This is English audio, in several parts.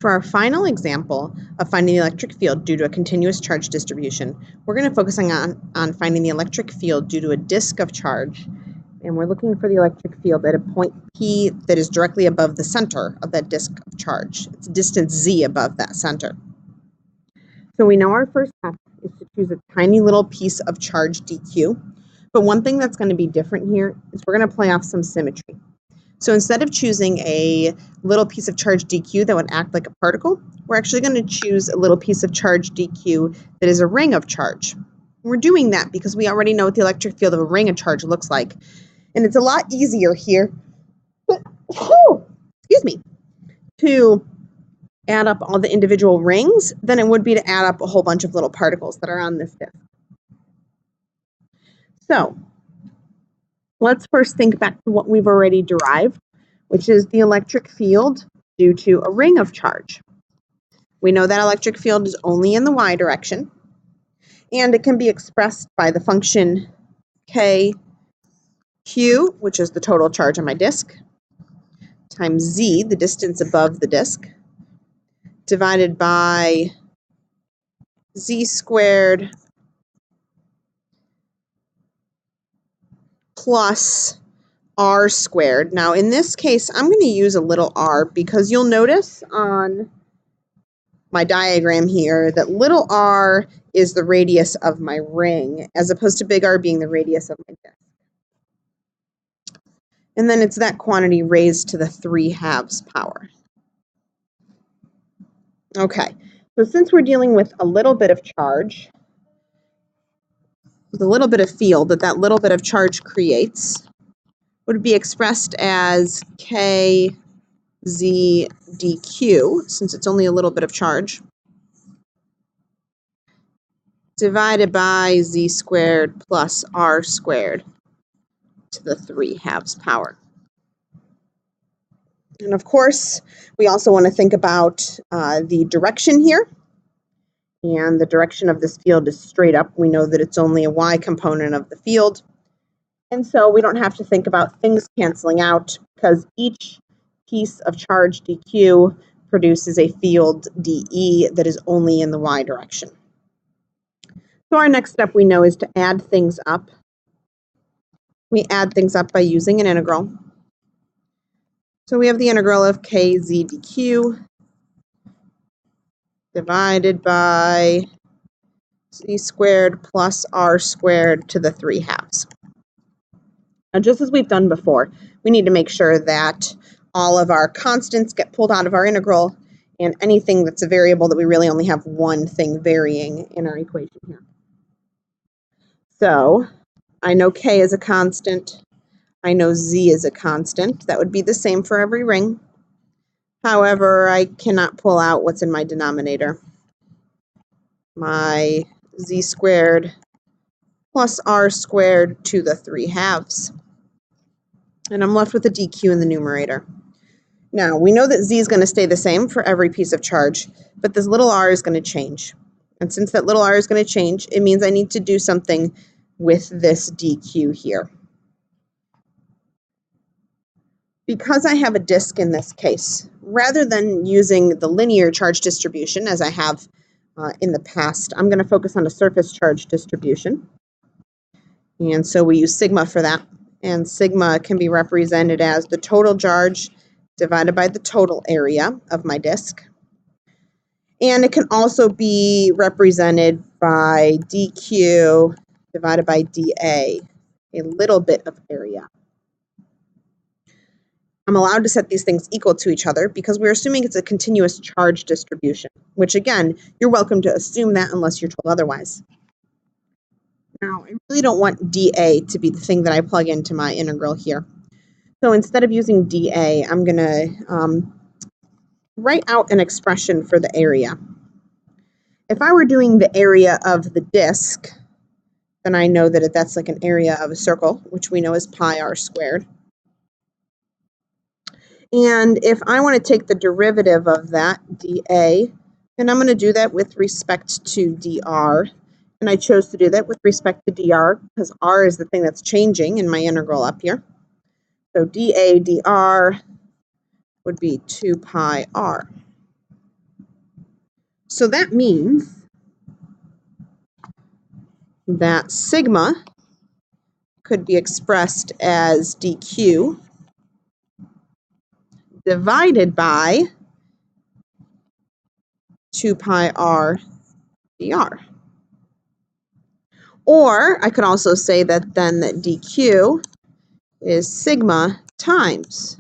For our final example of finding the electric field due to a continuous charge distribution, we're going to focus on finding the electric field due to a disk of charge, and we're looking for the electric field at a point P that is directly above the center of that disk of charge. It's distance z above that center. So we know our first step is to choose a tiny little piece of charge dq, but one thing that's going to be different here is we're going to play off some symmetry. So instead of choosing a little piece of charge dq that would act like a particle, we're actually going to choose a little piece of charge dq that is a ring of charge. We're doing that because we already know what the electric field of a ring of charge looks like. And it's a lot easier here, to add up all the individual rings than it would be to add up a whole bunch of little particles that are on this disk. So let's first think back to what we've already derived, which is the electric field due to a ring of charge. We know that electric field is only in the y direction, and it can be expressed by the function kq, which is the total charge on my disk, times z, the distance above the disk, divided by z squared plus r squared. Now in this case, I'm going to use a little r because you'll notice on my diagram here that little r is the radius of my ring as opposed to big R being the radius of my disk. And then it's that quantity raised to the 3/2 power. Okay, so since we're dealing with a little bit of charge, with a little bit of field that little bit of charge creates, would be expressed as kz dq, since it's only a little bit of charge, divided by z squared plus r squared to the 3/2 power. And of course, we also want to think about the direction here. And the direction of this field is straight up. We know that it's only a y component of the field. And so we don't have to think about things canceling out because each piece of charge dq produces a field dE that is only in the y direction. So our next step we know is to add things up. We add things up by using an integral. So we have the integral of kz dq divided by z squared plus r squared to the 3/2. Now, just as we've done before, we need to make sure that all of our constants get pulled out of our integral and anything that's a variable that we really only have one thing varying in our equation here. So I know k is a constant. I know z is a constant. That would be the same for every ring. However, I cannot pull out what's in my denominator. My z squared plus r squared to the 3/2. And I'm left with a dq in the numerator. Now, we know that z is going to stay the same for every piece of charge, but this little r is going to change. And since that little r is going to change, it means I need to do something with this dq here. Because I have a disk in this case, rather than using the linear charge distribution as I have in the past, I'm going to focus on a surface charge distribution. And so we use sigma for that. And sigma can be represented as the total charge divided by the total area of my disk. And it can also be represented by dq divided by dA, a little bit of area. I'm allowed to set these things equal to each other because we're assuming it's a continuous charge distribution, which again, you're welcome to assume that unless you're told otherwise. Now, I really don't want dA to be the thing that I plug into my integral here. So instead of using dA, I'm going to write out an expression for the area. If I were doing the area of the disk, then I know that that's like an area of a circle, which we know is pi r squared. And if I want to take the derivative of that, dA, then I'm going to do that with respect to dr. And I chose to do that with respect to dr because r is the thing that's changing in my integral up here. So dA dr would be 2 pi r. So that means that sigma could be expressed as dq divided by 2 pi r dr. Or I could also say that then that dq is sigma times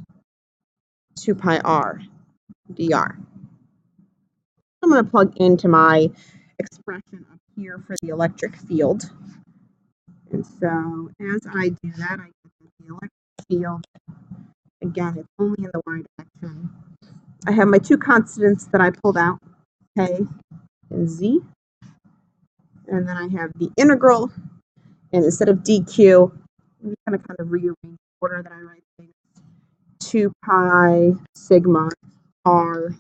2 pi r dr. I'm going to plug into my expression up here for the electric field. And so as I do that, I get the electric field. Again, it's only in the y direction. I have my two constants that I pulled out, k and z. And then I have the integral. And instead of dq, I'm just going to kind of rearrange the order that I write things. 2 pi sigma r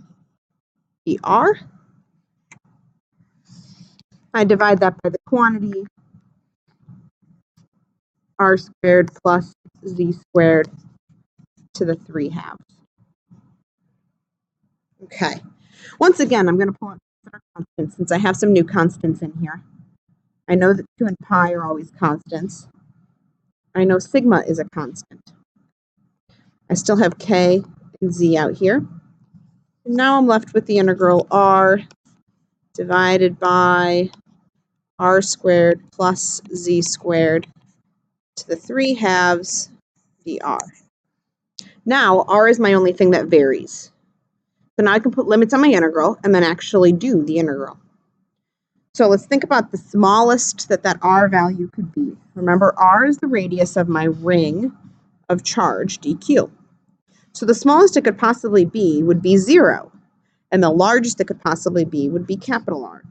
dr. I divide that by the quantity, r squared plus z squared to the 3/2. Okay. Once again, I'm going to pull out constants since I have some new constants in here. I know that 2 and pi are always constants. I know sigma is a constant. I still have k and z out here. And now I'm left with the integral r divided by r squared plus z squared to the 3/2 dr. Now, r is my only thing that varies. So now I can put limits on my integral and then actually do the integral. So let's think about the smallest that r value could be. Remember, r is the radius of my ring of charge, dq. So the smallest it could possibly be would be 0, and the largest it could possibly be would be capital R.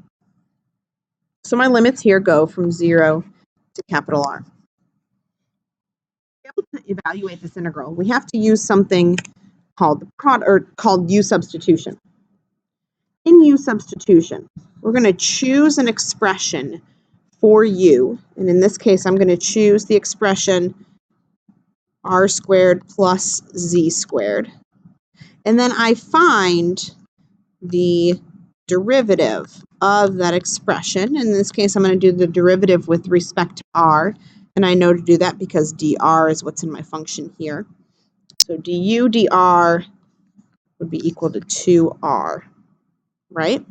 So my limits here go from 0 to capital R. To be able to evaluate this integral, we have to use something called U substitution. In U substitution, we're going to choose an expression for u, and in this case, I'm going to choose the expression r squared plus z squared. And then I find the derivative of that expression. In this case, I'm going to do the derivative with respect to r, and I know to do that because dr is what's in my function here. So du dr would be equal to 2r, right?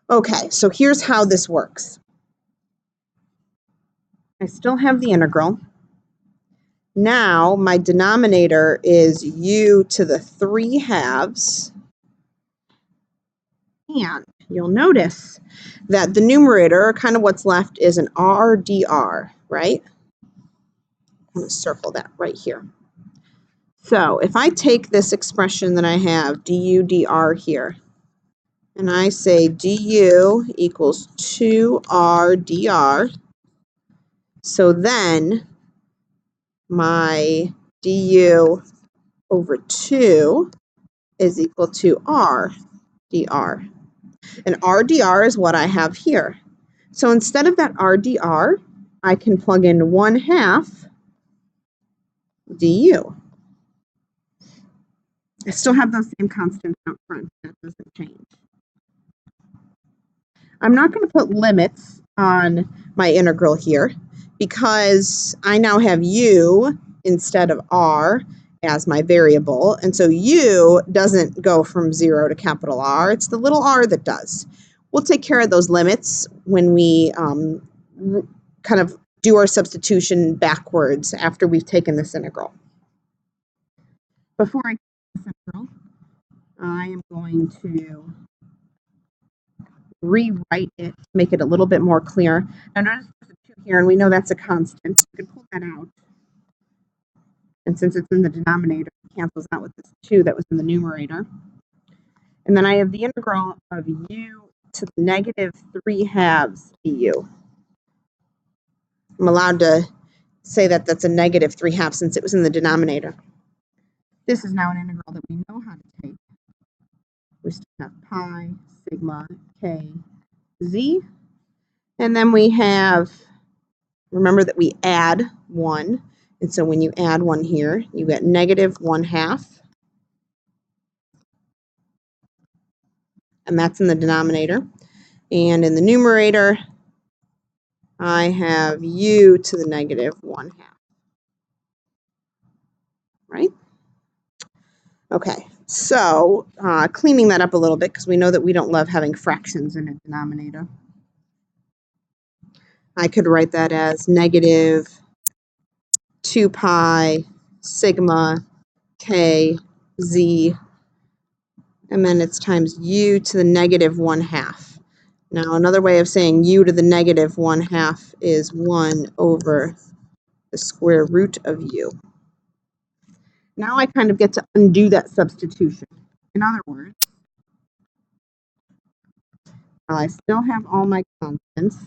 Okay, so here's how this works. I still have the integral. Now my denominator is u to the 3/2. And you'll notice that the numerator, kind of what's left, is an r dr, right? I'm going to circle that right here. So if I take this expression that I have, du dr here, and I say du equals 2r dr, so then my du over 2 is equal to r dr. And r dr is what I have here. So instead of that r dr, I can plug in 1/2 du. I still have those same constants out front. That doesn't change. I'm not going to put limits on my integral here because I now have u instead of r as my variable. And so u doesn't go from 0 to capital R. It's the little r that does. We'll take care of those limits when we kind of do our substitution backwards after we've taken this integral. Before I take this integral, I am going to rewrite it to make it a little bit more clear. Now notice there's a 2 here, and we know that's a constant. So we can pull that out. And since it's in the denominator, it cancels out with this 2 that was in the numerator. And then I have the integral of u to the negative 3/2 du. I'm allowed to say that that's a negative 3/2 since it was in the denominator. This is now an integral that we know how to take. We still have pi, sigma, k, z. And then we have, remember that we add 1. And so when you add 1 here, you get negative 1/2. and that's in the denominator. And in the numerator, I have u to the negative 1/2, right? Okay, so cleaning that up a little bit, because we know that we don't love having fractions in a denominator. I could write that as negative 2 pi sigma k z, and then it's times u to the negative 1/2. Now, another way of saying u to the negative 1/2 is 1 over the square root of u. Now I kind of get to undo that substitution. In other words, while I still have all my constants,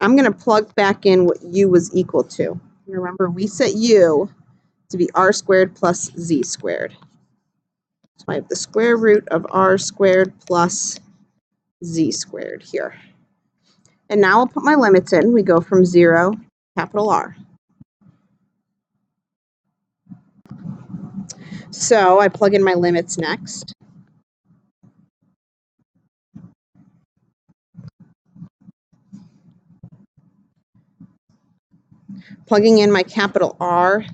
I'm going to plug back in what u was equal to. Remember, we set u to be r squared plus z squared. So I have the square root of r squared plus z squared here. And now I'll put my limits in. We go from 0 to capital R. So I plug in my limits next. Plugging in my capital R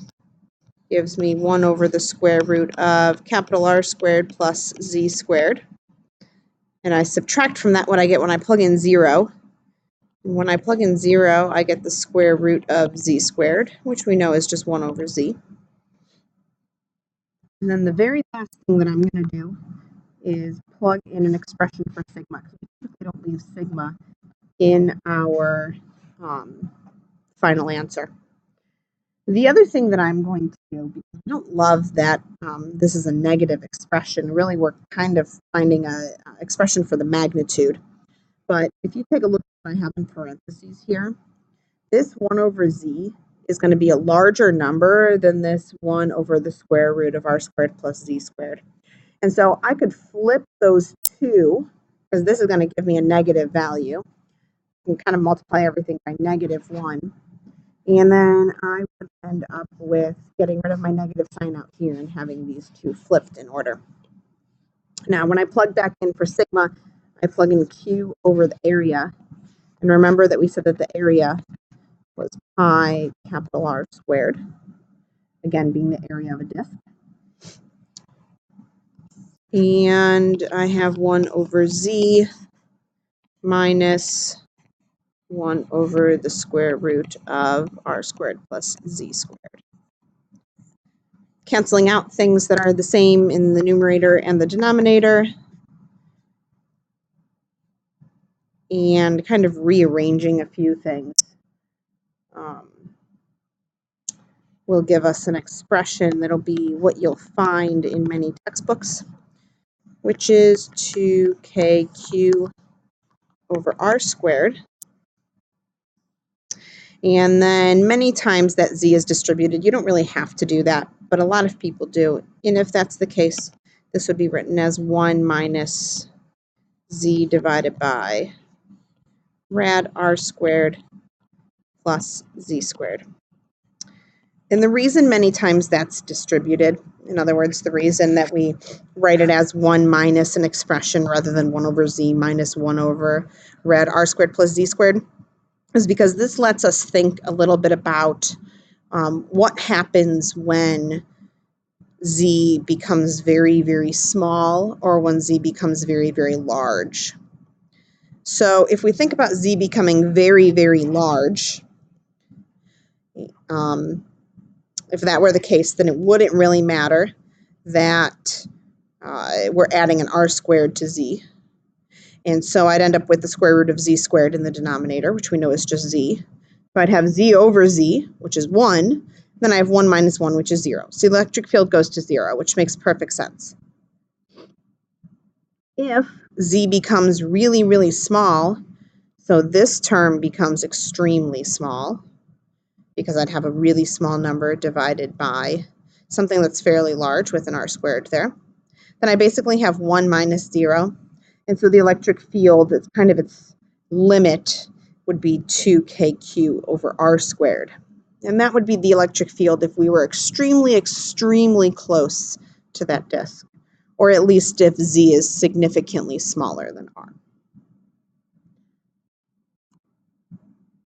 gives me 1 over the square root of capital R squared plus z squared. And I subtract from that what I get when I plug in 0. And when I plug in 0, I get the square root of z squared, which we know is just 1 over z. And then the very last thing that I'm going to do is plug in an expression for sigma. We typically don't leave sigma in our final answer. The other thing that I'm going to do, because I don't love that this is a negative expression, really we're kind of finding an expression for the magnitude. But if you take a look at what I have in parentheses here, this 1 over z is going to be a larger number than this 1 over the square root of r squared plus z squared. And so I could flip those two, because this is going to give me a negative value, and kind of multiply everything by negative 1. And then I would end up with getting rid of my negative sign out here and having these two flipped in order. Now, when I plug back in for sigma, I plug in q over the area. And remember that we said that the area was pi capital R squared, again being the area of a disk. And I have 1 over z minus 1 over the square root of r squared plus z squared. Canceling out things that are the same in the numerator and the denominator, and kind of rearranging a few things will give us an expression that'll be what you'll find in many textbooks, which is 2kq over r squared. And then many times that z is distributed. You don't really have to do that, but a lot of people do. And if that's the case, this would be written as 1 minus z divided by rad r squared plus z squared. And the reason many times that's distributed, in other words, the reason that we write it as 1 minus an expression rather than 1 over z minus 1 over rad r squared plus z squared, is because this lets us think a little bit about what happens when z becomes very, very small or when z becomes very, very large. So if we think about z becoming very, very large, if that were the case, then it wouldn't really matter that we're adding an r squared to z. And so I'd end up with the square root of z squared in the denominator, which we know is just z. So I'd have z over z, which is 1. Then I have 1 minus 1, which is 0. So the electric field goes to 0, which makes perfect sense. If z becomes really, really small, so this term becomes extremely small, because I'd have a really small number divided by something that's fairly large with an r squared there, then I basically have 1 minus 0. And so the electric field, it's kind of its limit would be 2kq over r squared. And that would be the electric field if we were extremely, extremely close to that disk, or at least if Z is significantly smaller than R.